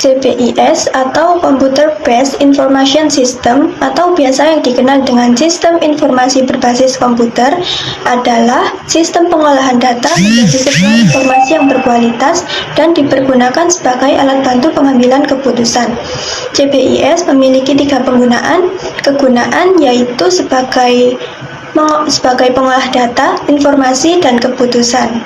CPIS atau Computer Based Information System atau biasa yang dikenal dengan Sistem Informasi Berbasis Komputer adalah sistem pengolahan data menjadi sebuah informasi yang berkualitas dan dipergunakan sebagai alat bantu pengambilan keputusan. CPIS memiliki 3 kegunaan yaitu sebagai pengolah data, informasi, dan keputusan.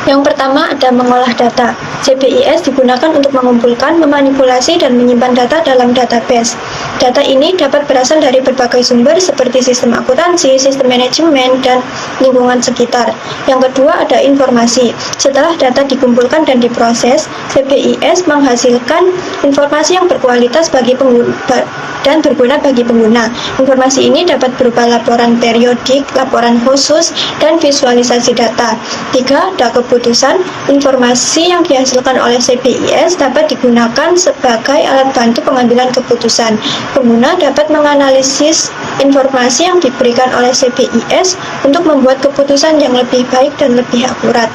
Yang pertama ada mengolah data. CPIS digunakan untuk mengumpulkan, memanipulasi, dan menyimpan data dalam database. Data ini dapat berasal dari berbagai sumber seperti sistem akuntansi, sistem manajemen, dan lingkungan sekitar. Yang kedua ada informasi. Setelah data dikumpulkan dan diproses, CPIS menghasilkan informasi yang berkualitas bagi pengguna dan berguna bagi pengguna. Informasi ini dapat berupa laporan periodik, laporan khusus, dan visualisasi data. 3. Ada keputusan. Informasi yang dihasilkan oleh CPIS dapat digunakan sebagai alat bantu pengambilan keputusan. Pengguna dapat menganalisis informasi yang diberikan oleh CPIS untuk membuat keputusan yang lebih baik dan lebih akurat.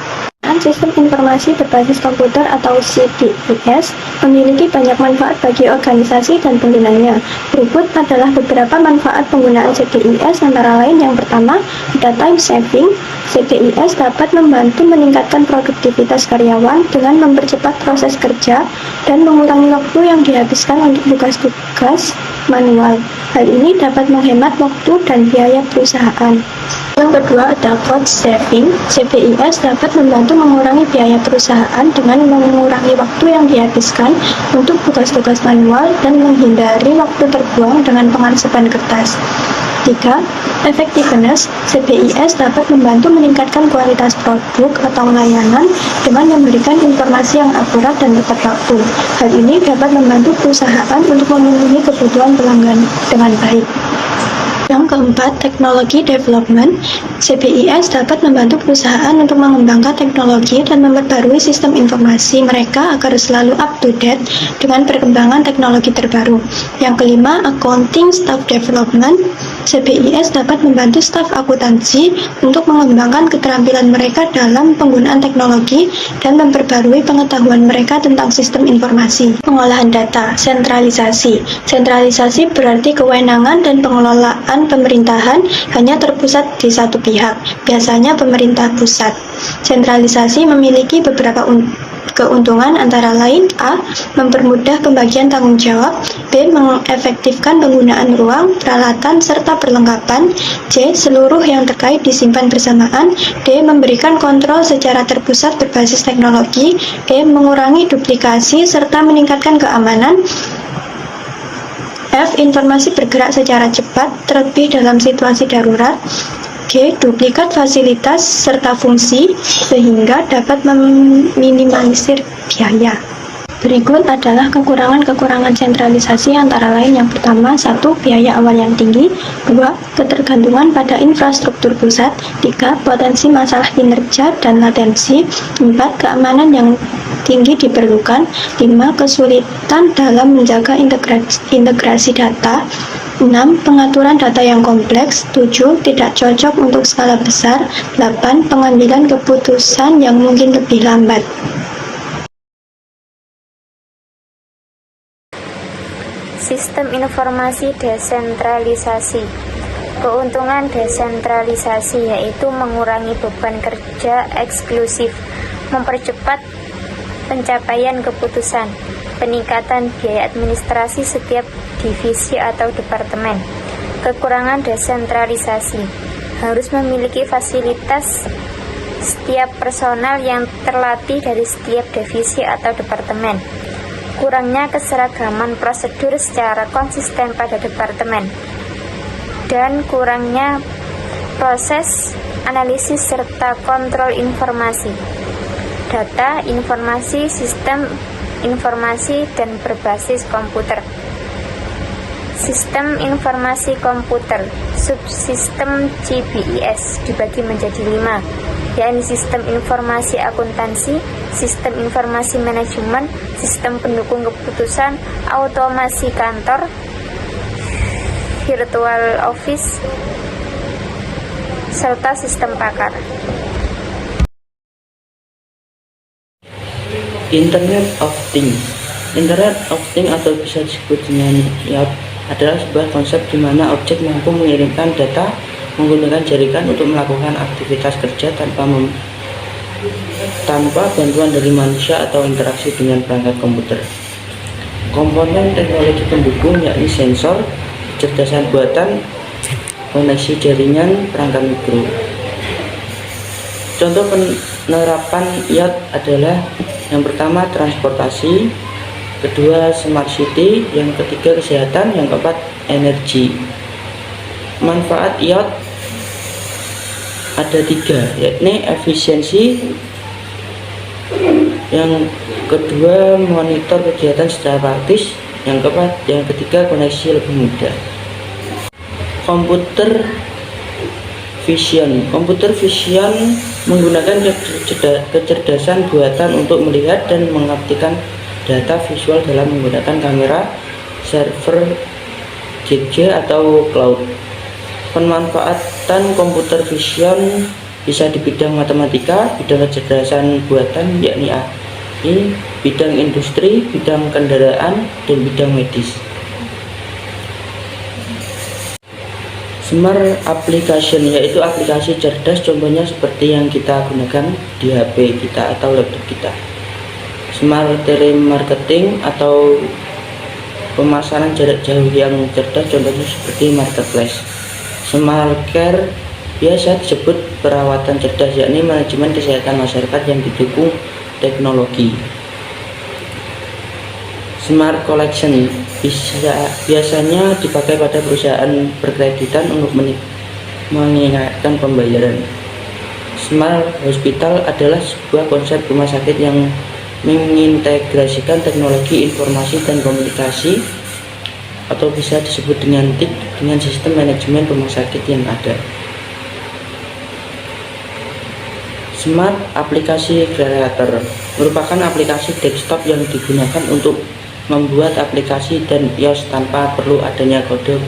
Sistem Informasi Berbasis Komputer atau CPIS memiliki banyak manfaat bagi organisasi dan penggunanya. Berikut adalah beberapa manfaat penggunaan CPIS, antara lain yang pertama, ada time saving. CPIS dapat membantu meningkatkan produktivitas karyawan dengan mempercepat proses kerja dan mengurangi waktu yang dihabiskan untuk tugas-tugas manual. Hal ini dapat menghemat waktu dan biaya perusahaan. Yang kedua ada cost saving. CPIS dapat membantu mengurangi biaya perusahaan dengan mengurangi waktu yang dihabiskan untuk tugas-tugas manual dan menghindari waktu terbuang dengan pengarsepan kertas. 3. Effectiveness. CPIS dapat membantu meningkatkan kualitas produk atau layanan dengan memberikan informasi yang akurat dan tepat waktu. Hal ini dapat membantu perusahaan untuk memenuhi kebutuhan pelanggan dengan baik. Yang keempat, teknologi development. CPIS dapat membantu perusahaan untuk mengembangkan teknologi dan memperbarui sistem informasi mereka agar selalu up to date dengan perkembangan teknologi terbaru. Yang kelima, accounting staff development. CPIS dapat membantu staf akuntansi untuk mengembangkan keterampilan mereka dalam penggunaan teknologi dan memperbarui pengetahuan mereka tentang sistem informasi. Pengolahan data, sentralisasi. Sentralisasi berarti kewenangan dan pengelolaan pemerintahan hanya terpusat di satu pihak, biasanya pemerintah pusat. Sentralisasi memiliki beberapa keuntungan, antara lain A. Mempermudah pembagian tanggung jawab, B. Mengefektifkan penggunaan ruang, peralatan, serta perlengkapan, C. Seluruh yang terkait disimpan bersamaan, D. Memberikan kontrol secara terpusat berbasis teknologi, E. Mengurangi duplikasi serta meningkatkan keamanan, F. Informasi bergerak secara cepat, terlebih dalam situasi darurat, G. Duplikat fasilitas serta fungsi sehingga dapat meminimalisir biaya. Berikut adalah kekurangan-kekurangan sentralisasi, antara lain yang pertama, 1. Biaya awal yang tinggi, 2. Ketergantungan pada infrastruktur pusat, 3. Potensi masalah kinerja dan latensi, 4. Keamanan yang tinggi diperlukan, 5. Kesulitan dalam menjaga integrasi data, 6. Pengaturan data yang kompleks, 7. Tidak cocok untuk skala besar, 8. Pengambilan keputusan yang mungkin lebih lambat. Sistem informasi desentralisasi. Keuntungan desentralisasi yaitu mengurangi beban kerja eksklusif, mempercepat pencapaian keputusan, peningkatan biaya administrasi setiap divisi atau departemen. Kekurangan desentralisasi harus memiliki fasilitas setiap personal yang terlatih dari setiap divisi atau departemen. Kurangnya keseragaman prosedur secara konsisten pada departemen, dan kurangnya proses analisis serta kontrol informasi, data, informasi, sistem informasi, dan berbasis komputer. Sistem informasi komputer, subsistem CPIS dibagi menjadi 5, yakni sistem informasi akuntansi, sistem informasi manajemen, sistem pendukung keputusan, automasi kantor, virtual office, serta sistem pakar. Internet of Things. Internet of Things atau bisa disebut dengan IoT adalah sebuah konsep di mana objek mampu mengirimkan data menggunakan jaringan untuk melakukan aktivitas kerja tanpa bantuan dari manusia atau interaksi dengan perangkat komputer. Komponen teknologi pendukung yakni sensor, kecerdasan buatan, koneksi jaringan, perangkat mikro. Contoh penerapan IoT adalah yang pertama transportasi, kedua smart city, yang ketiga kesehatan, yang keempat energi. Manfaat IoT ada 3, yakni efisiensi, yang kedua monitor kegiatan secara praktis, yang ketiga koneksi lebih mudah. Computer vision menggunakan kecerdasan buatan untuk melihat dan mengartikan data visual dalam menggunakan kamera, server, gadget atau cloud. Pemanfaatan computer vision bisa di bidang matematika, bidang kecerdasan buatan yakni AI, bidang industri, bidang kendaraan, dan bidang medis. Smart application yaitu aplikasi cerdas, contohnya seperti yang kita gunakan di HP kita atau laptop kita. Smart telemarketing atau pemasaran jarak jauh yang cerdas, contohnya seperti marketplace. Smart care biasa disebut perawatan cerdas, yakni manajemen kesehatan masyarakat yang didukung teknologi. Smart collection biasanya dipakai pada perusahaan berkreditan untuk mengingatkan pembayaran. Smart hospital adalah sebuah konsep rumah sakit yang mengintegrasikan teknologi informasi dan komunikasi, atau bisa disebut dengan TIC, dengan sistem manajemen rumah sakit yang ada. Smart aplikasi creator merupakan aplikasi desktop yang digunakan untuk membuat aplikasi dan iOS tanpa perlu adanya kode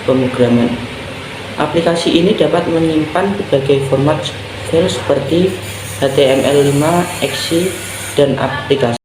pemrograman. Aplikasi ini dapat menyimpan berbagai format file seperti HTML5, exe, dan aplikasi.